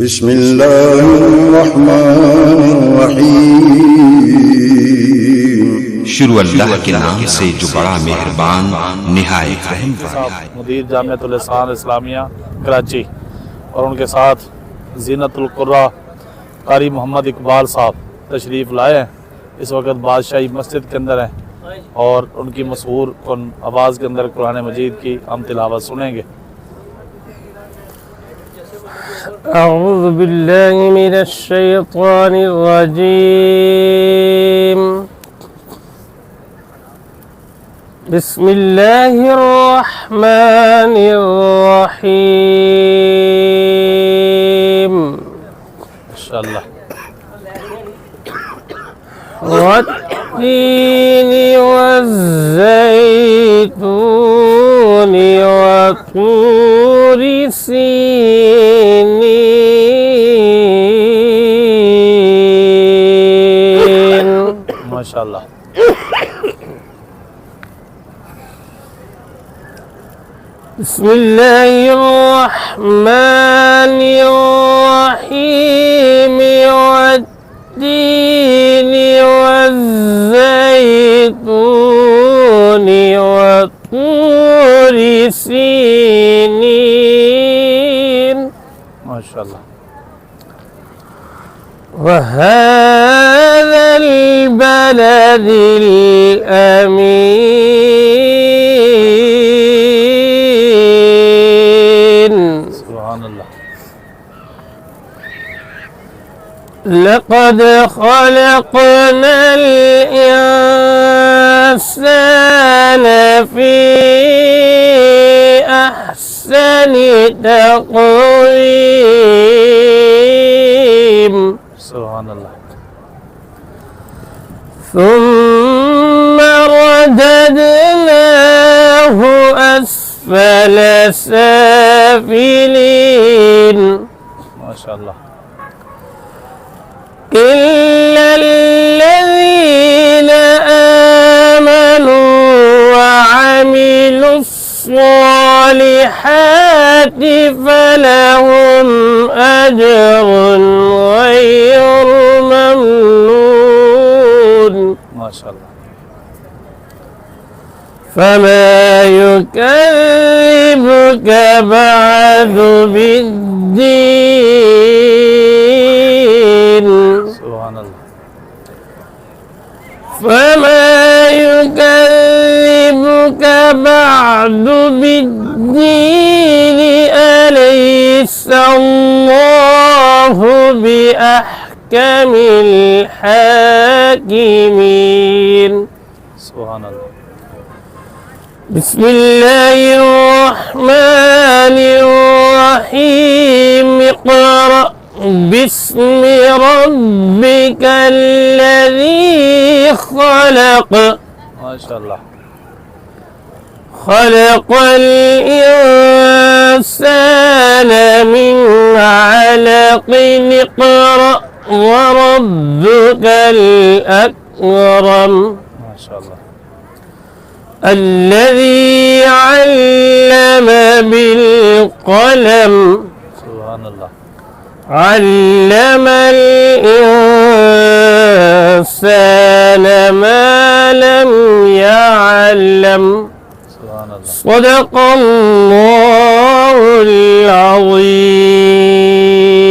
بسم الله الرحمن الرحیم شروع اللہ کے نام سے جو بڑا مہربان نہایت رحم والا ہے۔ مدیر جامعۃ الاسان اسلامیہ کراچی اور ان کے ساتھ زینت القرہ قاری محمد اقبال صاحب تشریف لائے ہیں۔ اس وقت بادشاہی مسجد کے اندر ہیں اور ان کی مسحور کن آواز کے اندر قرآن مجید کی ہم تلاوت سنیں گے۔ أعوذ بالله من الشيطان الرجيم. بسم الله الرحمن الرحيم. انشاءاللہ والتين والزيتون وطور سينين. ماشاءاللہ بسم الله الرحمن الرحيم. والتين والزيتون وطور سينين. ماشاءاللہ وهذا البلد الأمين. سبحان اللہ لقد خلقنا الإنسان في أحسن تقويم. سبحان اللہ ثم رددناه أسفل سافلين. ماشاءاللہ إلا الذين آمنوا وعملوا الصالحات فلهم أجر غير ممنون. ماشاءاللہ فما يكذبك بعد بالدين. سبحان اللہ فما يكذبك بعد بالدين. أليس الله بأحكم الحاكمين. سبحان اللہ بسم الله الرحمن الرحيم. اقرأ باسم ربك الذي خلق. ماشاءاللہ خلق الإنسان من علق. اقرأ وربك الأكرم ماشاءاللہ الذي علم بالقلم. سبحان اللہ علم الإنسان ما لم يعلم. سبحان اللہ صدق الله العظيم.